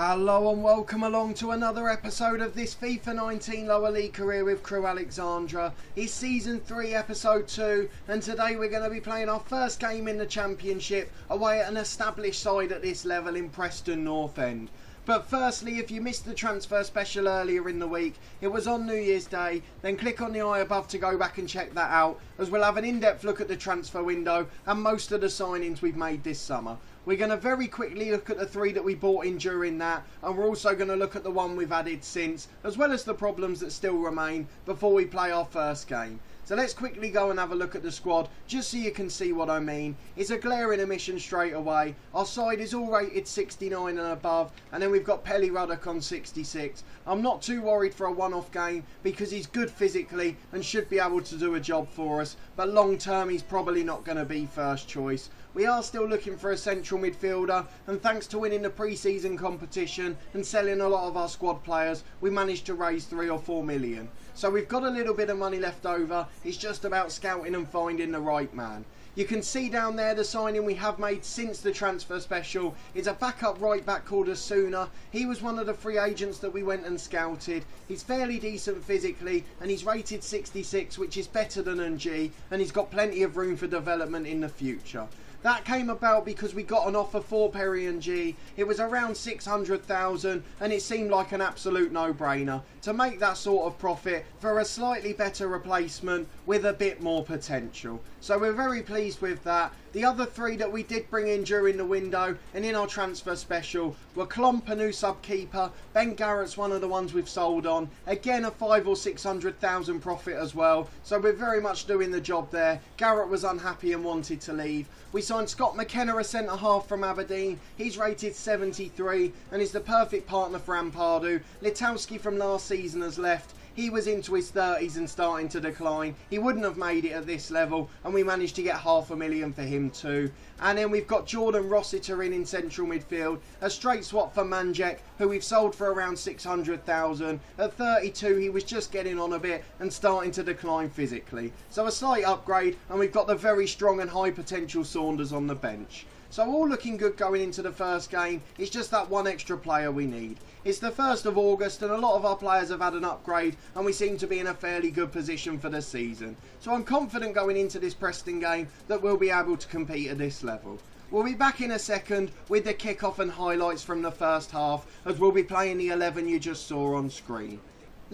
Hello and welcome along to another episode of this FIFA 19 Lower League career with Crewe Alexandra. It's Season 3 Episode 2 and today we're going to be playing our first game in the Championship away at an established side at this level in Preston North End. But firstly, if you missed the transfer special earlier in the week, it was on New Year's Day, then click on the eye above to go back and check that out, as we'll have an in-depth look at the transfer window and most of the signings we've made this summer. We're going to very quickly look at the three that we bought in during that, and we're also going to look at the one we've added since, as well as the problems that still remain before we play our first game. So let's quickly go and have a look at the squad, just so you can see what I mean. It's a glaring omission straight away. Our side is all rated 69 and above, and then we've got Preston North End on 66. I'm not too worried for a one-off game, because he's good physically and should be able to do a job for us, but long term he's probably not going to be first choice. We are still looking for a central midfielder, and thanks to winning the pre-season competition and selling a lot of our squad players, we managed to raise 3 or 4 million. So we've got a little bit of money left over. It's just about scouting and finding the right man. You can see down there the signing we have made since the transfer special is a backup right back called Asuna. He was one of the free agents that we went and scouted. He's fairly decent physically and he's rated 66, which is better than NG, and he's got plenty of room for development in the future. That came about because we got an offer for Perry and G. It was around 600,000 and it seemed like an absolute no-brainer to make that sort of profit for a slightly better replacement with a bit more potential. So we're very pleased with that. The other three that we did bring in during the window and in our transfer special were Klomp, a new sub-keeper. Ben Garrett's one of the ones we've sold on. Again, a 500,000 or 600,000 profit as well. So we're very much doing the job there. Garrett was unhappy and wanted to leave. We signed Scott McKenna, a centre-half from Aberdeen. He's rated 73 and is the perfect partner for Ampadu. Litowski from last season has left. He was into his 30s and starting to decline. He wouldn't have made it at this level, and we managed to get $500,000 for him too. And then we've got Jordan Rossiter in central midfield, a straight swap for Manjek, who we've sold for around 600,000. At 32, he was just getting on a bit and starting to decline physically. So a slight upgrade, and we've got the very strong and high potential Saunders on the bench. So all looking good going into the first game. It's just that one extra player we need. It's the 1st of August and a lot of our players have had an upgrade and we seem to be in a fairly good position for the season. So I'm confident going into this Preston game that we'll be able to compete at this level. We'll be back in a second with the kick-off and highlights from the first half, as we'll be playing the 11 you just saw on screen.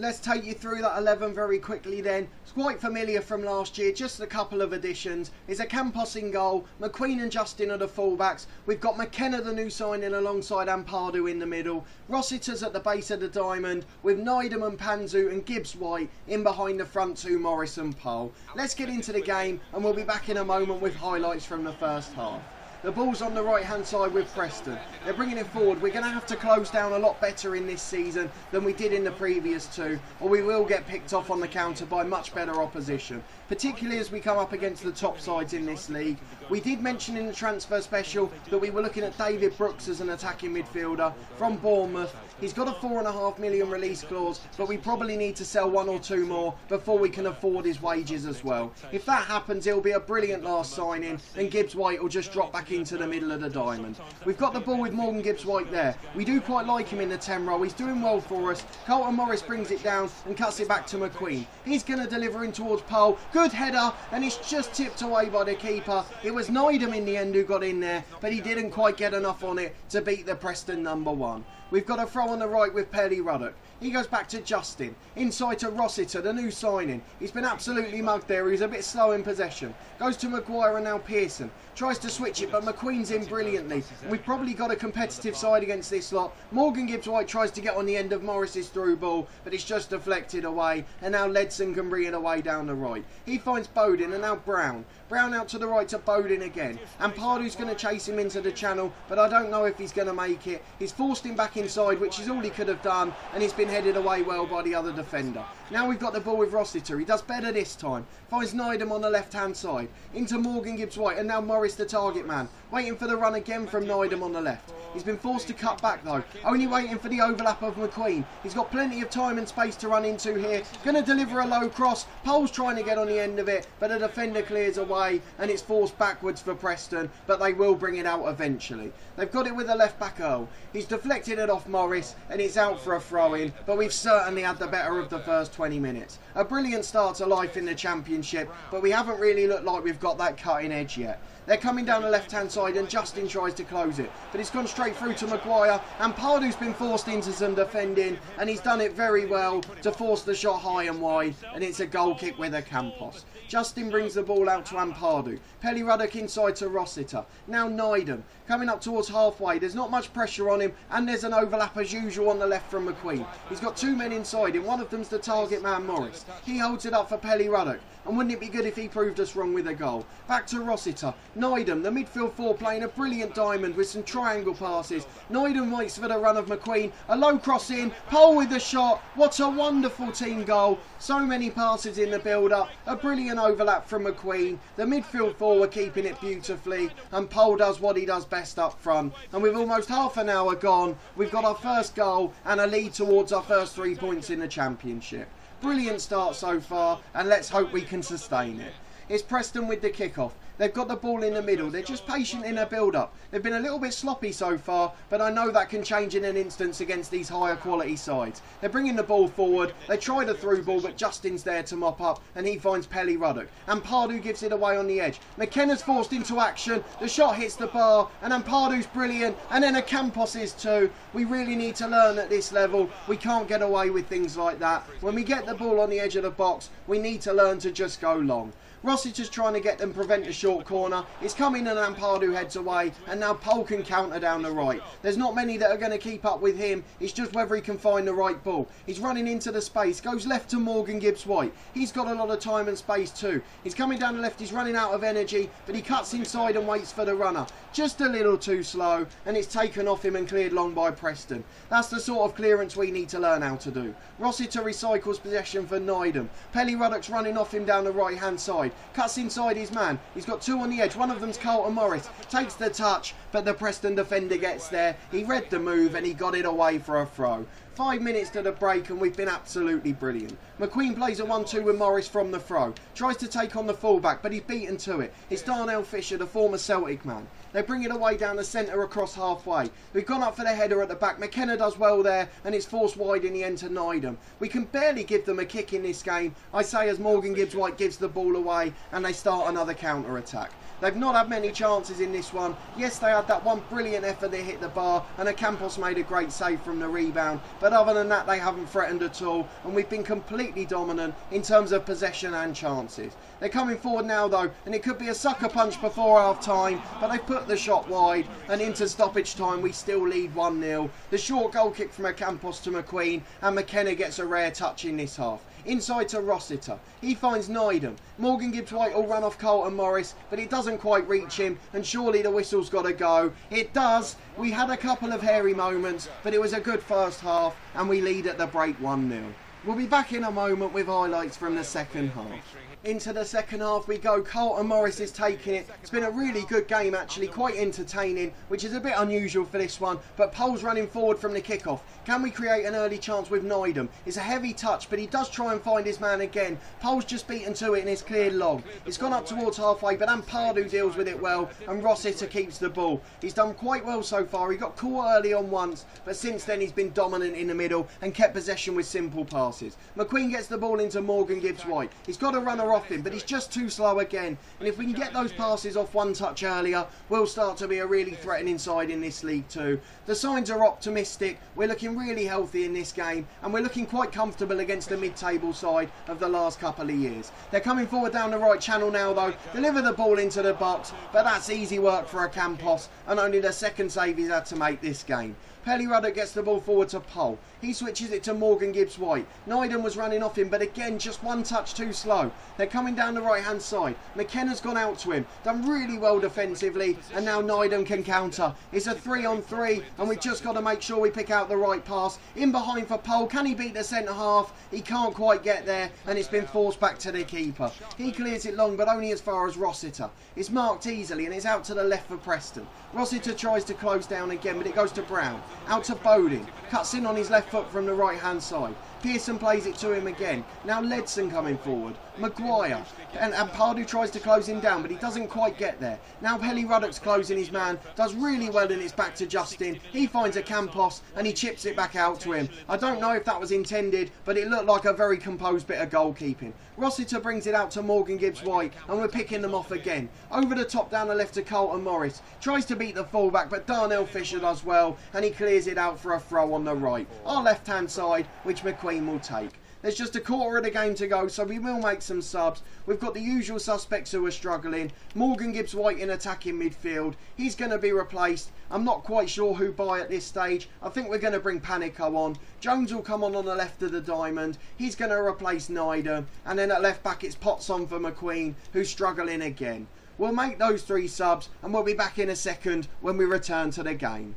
Let's take you through that 11 very quickly then. It's quite familiar from last year, just a couple of additions. It's a Campos in goal, McQueen and Justin are the fullbacks. We've got McKenna, the new signing, alongside Ampadu in the middle. Rossiter's at the base of the diamond, with Neidham and Panzu and Gibbs White in behind the front two, Morris and Pole. Let's get into the game and we'll be back in a moment with highlights from the first half. The ball's on the right hand side with Preston. They're bringing it forward. We're going to have to close down a lot better in this season than we did in the previous two, or we will get picked off on the counter by much better opposition, particularly as we come up against the top sides in this league. We did mention in the transfer special that we were looking at David Brooks as an attacking midfielder from Bournemouth. He's got a $4.5 million release clause, but we probably need to sell 1 or 2 more before we can afford his wages as well. If that happens, he'll be a brilliant last signing, and Gibbs White will just drop back into the middle of the diamond. We've got the ball with Morgan Gibbs White there. We do quite like him in the 10 role. He's doing well for us. Carlton Morris brings it down and cuts it back to McQueen. He's going to deliver in towards Pole. Good header, and it's just tipped away by the keeper. It was Neidham in the end who got in there, but he didn't quite get enough on it to beat the Preston number 1. We've got a throw on the right with Perry Ruddock. He goes back to Justin. Inside to Rossiter, the new signing. He's been absolutely mugged there. He's a bit slow in possession. Goes to Maguire and now Pearson. Tries to switch it, but McQueen's in brilliantly. We've probably got a competitive side against this lot. Morgan Gibbs-White tries to get on the end of Morris's through ball, but it's just deflected away. And now Ledson can bring it away down the right. He finds Bowden and now Brown. Brown out to the right to Bowden again. And Pardu's going to chase him into the channel, but I don't know if he's going to make it. He's forced him back inside, which is all he could have done, and he's been been headed away well by the other defender. Now we've got the ball with Rossiter. He does better this time. Finds Nydam on the left-hand side. Into Morgan Gibbs-White, and now Morris the target man. Waiting for the run again from Nydam on the left. He's been forced to cut back though. Only waiting for the overlap of McQueen. He's got plenty of time and space to run into here. Going to deliver a low cross. Pole's trying to get on the end of it, but the defender clears away, and it's forced backwards for Preston, but they will bring it out eventually. They've got it with the left back Earl. He's deflected it off Morris, and it's out for a throw-in, but we've certainly had the better of the first 20 minutes. A brilliant start to life in the Championship, but we haven't really looked like we've got that cutting edge yet. They're coming down the left-hand side, and Justin tries to close it, but it's gone straight through to Maguire, and Pardew's been forced into some defending, and he's done it very well to force the shot high and wide, and it's a goal kick with a Campos. Justin brings the ball out to Ampadu. Pelly Ruddock inside to Rossiter. Now Nydam coming up towards halfway. There's not much pressure on him, and there's an overlap as usual on the left from McQueen. He's got two men inside him. One of them's the target man, Morris. He holds it up for Pelly Ruddock, and wouldn't it be good if he proved us wrong with a goal? Back to Rossiter. Nydam, the midfield four, playing a brilliant diamond with some triangle passes. Nydam waits for the run of McQueen. A low cross in. Pole with the shot. What a wonderful team goal. So many passes in the build-up. A brilliant overlap from McQueen. The midfield four were keeping it beautifully, and Pole does what he does best up front. And with almost half an hour gone, we've got our first goal and a lead towards our first 3 points in the Championship. Brilliant start so far, and let's hope we can sustain it. It's Preston with the kickoff. They've got the ball in the middle. They're just patient in their build-up. They've been a little bit sloppy so far, but I know that can change in an instance against these higher quality sides. They're bringing the ball forward. They try the through ball, but Justin's there to mop up, and he finds Pelly Ruddock. And Pardew gives it away on the edge. McKenna's forced into action. The shot hits the bar, and Ampadu's brilliant, and then a Campos is too. We really need to learn at this level. We can't get away with things like that. When we get the ball on the edge of the box, we need to learn to just go long. Rossiter's trying to get them prevent a short corner. It's coming and Ampadu heads away, and now Pole can counter down the right. There's not many that are going to keep up with him. It's just whether he can find the right ball. He's running into the space, goes left to Morgan Gibbs-White. He's got a lot of time and space too. He's coming down the left, he's running out of energy, but he cuts inside and waits for the runner. Just a little too slow, and it's taken off him and cleared long by Preston. That's the sort of clearance we need to learn how to do. Rossiter recycles possession for Nydam. Pelly Ruddock's running off him down the right hand side. Cuts inside his man. He's got two on the edge. One of them's Carlton Morris. Takes the touch, but the Preston defender gets there. He read the move and he got it away for a throw. 5 minutes to the break and we've been absolutely brilliant. McQueen plays a 1-2 with Morris from the throw. Tries to take on the fullback, but he's beaten to it. It's Darnell Fisher, the former Celtic man. They bring it away down the centre across halfway. We've gone up for the header at the back. McKenna does well there, and it's forced wide in the end to Nydam. We can barely give them a kick in this game, I say, as Morgan Gibbs-White gives the ball away and they start another counter-attack. They've not had many chances in this one. Yes, they had that one brilliant effort that hit the bar, and Campos made a great save from the rebound. But other than that, they haven't threatened at all, and we've been completely dominant in terms of possession and chances. They're coming forward now, though, and it could be a sucker punch before half-time, but they put the shot wide, and into stoppage time, we still lead 1-0. The short goal kick from Campos to McQueen, and McKenna gets a rare touch in this half. Inside to Rossiter. He finds Nydam. Morgan Gibbs-White will run off Carlton Morris, but it doesn't quite reach him, and surely the whistle's got to go. It does. We had a couple of hairy moments, but it was a good first half, and we lead at the break 1-0. We'll be back in a moment with highlights from the second half. Into the second half we go. Carlton Morris is taking it. It's been a really good game, actually, quite entertaining, which is a bit unusual for this one, but Pole's running forward from the kickoff. Can we create an early chance with Nydam? It's a heavy touch, but he does try and find his man again. Pole's just beaten to it and it's cleared long. It's gone up towards halfway, but Ampadu deals with it well, and Rossiter keeps the ball. He's done quite well so far. He got caught early on once, but since then he's been dominant in the middle and kept possession with simple passes. McQueen gets the ball into Morgan Gibbs-White. He's got a runner off him, but he's just too slow again, and if we can get those passes off one touch earlier, we'll start to be a really threatening side in this league too. The signs are optimistic. We're looking really healthy in this game, and we're looking quite comfortable against the mid-table side of the last couple of years. They're coming forward down the right channel now though, deliver the ball into the box, but that's easy work for a Campos, and only the second save he's had to make this game. Pelly Ruddock gets the ball forward to Pole. He switches it to Morgan Gibbs-White. Nydam was running off him, but again, just one touch too slow. They're coming down the right hand side. McKenna's gone out to him, done really well defensively, and now Nydam can counter. It's a 3-on-3, and we've just got to make sure we pick out the right pass. In behind for Pole. Can he beat the centre half? He can't quite get there, and it's been forced back to the keeper. He clears it long, but only as far as Rossiter. It's marked easily, and it's out to the left for Preston. Rossiter tries to close down again, but it goes to Brown. Out to Bodin. Cuts in on his left foot from the right hand side. Pearson plays it to him again. Now Ledson coming forward. Maguire. And Pardew tries to close him down, but he doesn't quite get there. Now Pelly Ruddock's closing his man. Does really well, and it's back to Justin. He finds a Campos, and he chips it back out to him. I don't know if that was intended, but it looked like a very composed bit of goalkeeping. Rossiter brings it out to Morgan Gibbs-White, and we're picking them off again. Over the top down the left to Carlton Morris. Tries to beat the fullback, but Darnell Fisher does well, and he clears it out for a throw on the right. Our left-hand side, which McQueen will take. There's just a quarter of the game to go, so we will make some subs. We've got the usual suspects who are struggling. Morgan Gibbs-White in attacking midfield. He's going to be replaced. I'm not quite sure who by at this stage. I think we're going to bring Panico on. Jones will come on the left of the diamond. He's going to replace Nydam. And then at left back it's Potts on for McQueen, who's struggling again. We'll make those 3 subs, and we'll be back in a second when we return to the game.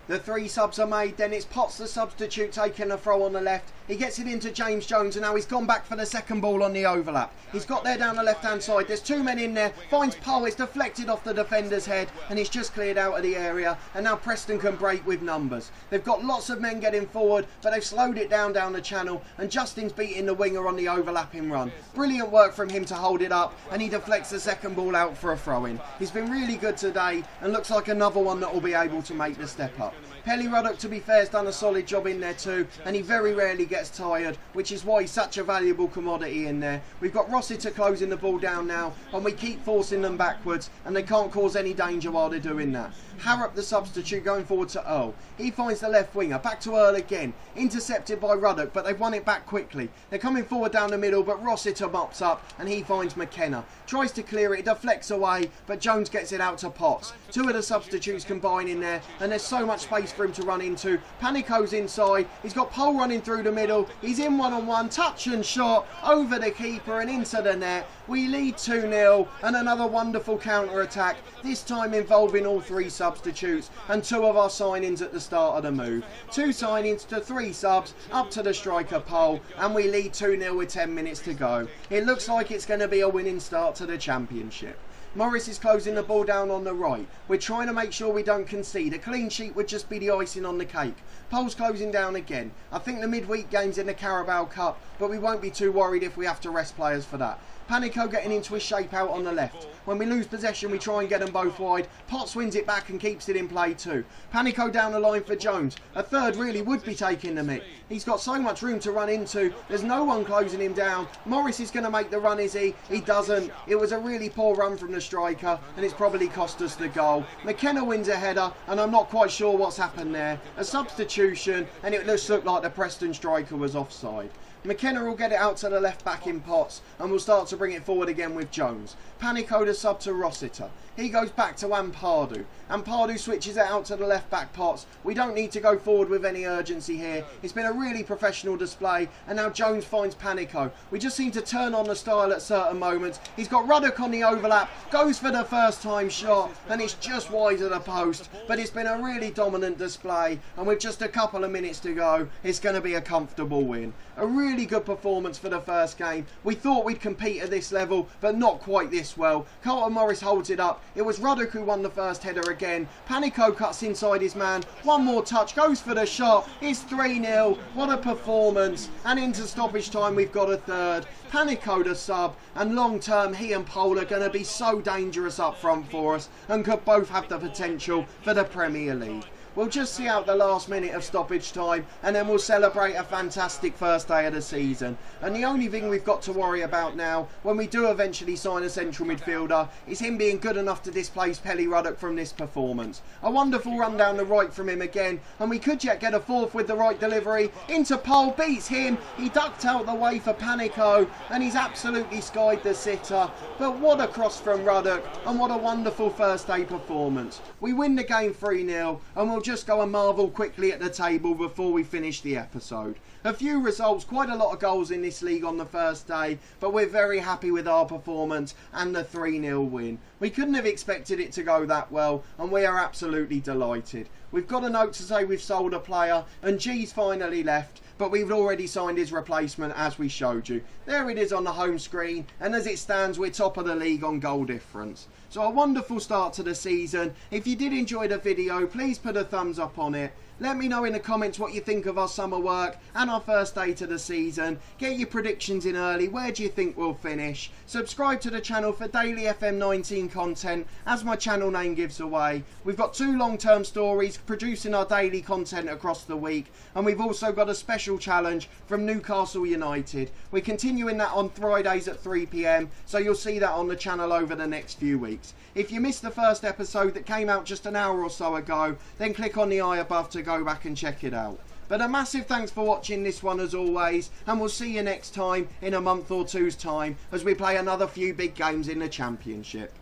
The 3 subs are made, then it's Potts the substitute taking a throw on the left. He gets it into James Jones, and now he's gone back for the second ball on the overlap. He's got there down the left hand side. There's 2 men in there. Finds Poe. It's deflected off the defender's head, and it's just cleared out of the area. And now Preston can break with numbers. They've got lots of men getting forward, but they've slowed it down the channel, and Justin's beating the winger on the overlapping run. Brilliant work from him to hold it up, and he deflects the second ball out for a throw-in. He's been really good today, and looks like another one that will be able to make the step up. Pelly Ruddock, to be fair, has done a solid job in there too, and he very rarely gets tired, which is why he's such a valuable commodity in there. We've got Rossiter closing the ball down now, and we keep forcing them backwards, and they can't cause any danger while they're doing that. Harrop, the substitute, going forward to Earl. He finds the left winger. Back to Earl again. Intercepted by Ruddock, but they've won it back quickly. They're coming forward down the middle, but Rossiter mops up, and he finds McKenna. Tries to clear it, deflects away, but Jones gets it out to Potts. 2 of the substitutes combine in there, and there's so much space for him to run into. Panico's inside. He's got Pole running through the middle. He's in one-on-one. Touch and shot over the keeper and into the net. We lead 2-0, and another wonderful counter-attack, this time involving all 3 substitutes and 2 of our signings at the start of the move. 2 signings to 3 subs, up to the striker Pole, and we lead 2-0 with 10 minutes to go. It looks like it's going to be a winning start to the Championship. Morris is closing the ball down on the right. We're trying to make sure we don't concede. A clean sheet would just be the icing on the cake. Pole's closing down again. I think the midweek game's in the Carabao Cup, but we won't be too worried if we have to rest players for that. Panico getting into his shape out on the left. When we lose possession, we try and get them both wide. Potts wins it back and keeps it in play too. Panico down the line for Jones. A third really would be taking the mick. He's got so much room to run into. There's no one closing him down. Morris is going to make the run, is he? He doesn't. It was a really poor run from the striker, and it's probably cost us the goal. McKenna wins a header, and I'm not quite sure what's happened there. A substitution, and it just looked like the Preston striker was offside. McKenna will get it out to the left back in Potts, and we'll start to bring it forward again with Jones. Panico the sub to Rossiter. He goes back to Pardew. Pardew switches it out to the left back Potts. We don't need to go forward with any urgency here. It's been a really professional display, and now Jones finds Panico. We just seem to turn on the style at certain moments. He's got Ruddock on the overlap, goes for the first time shot, and it's just wide of the post. But it's been a really dominant display, and with just a couple of minutes to go, it's going to be a comfortable win. A really good performance for the first game. We thought we'd compete at this level, but not quite this well. Carlton Morris holds it up. It was Ruddock who won the first header again. Panico cuts inside his man. One more touch, goes for the shot. It's 3-0. What a performance. And into stoppage time, we've got a third. Panico the sub, and long term he and Pole are going to be so dangerous up front for us, and could both have the potential for the Premier League. We'll just see out the last minute of stoppage time, and then we'll celebrate a fantastic first day of the season. And the only thing we've got to worry about now, when we do eventually sign a central midfielder, is him being good enough to displace Pelly Ruddock from this performance. A wonderful run down the right from him again, and we could yet get a fourth with the right delivery. Into Pole, beats him. He ducked out the way for Panico, and he's absolutely skied the sitter. But what a cross from Ruddock, and what a wonderful first day performance. We win the game 3-0, and we'll just go and marvel quickly at the table before we finish the episode. A few results, quite a lot of goals in this league on the first day, but we're very happy with our performance and the 3-0 win. We couldn't have expected it to go that well, and we are absolutely delighted. We've got a note to say we've sold a player, and G's finally left, but we've already signed his replacement as we showed you. There it is on the home screen, and as it stands, we're top of the league on goal difference. So a wonderful start to the season. If you did enjoy the video, please put a thumbs up on it. Let me know in the comments what you think of our summer work and our first day to the season. Get your predictions in early. Where do you think we'll finish? Subscribe to the channel for daily FM19 content, as my channel name gives away. We've got 2 long-term stories producing our daily content across the week, and we've also got a special challenge from Newcastle United. We're continuing that on Fridays at 3 PM, so you'll see that on the channel over the next few weeks. If you missed the first episode that came out just an hour or so ago, then click on the eye above to go back and check it out. But a massive thanks for watching this one as always, and we'll see you next time in a month or two's time as we play another few big games in the Championship.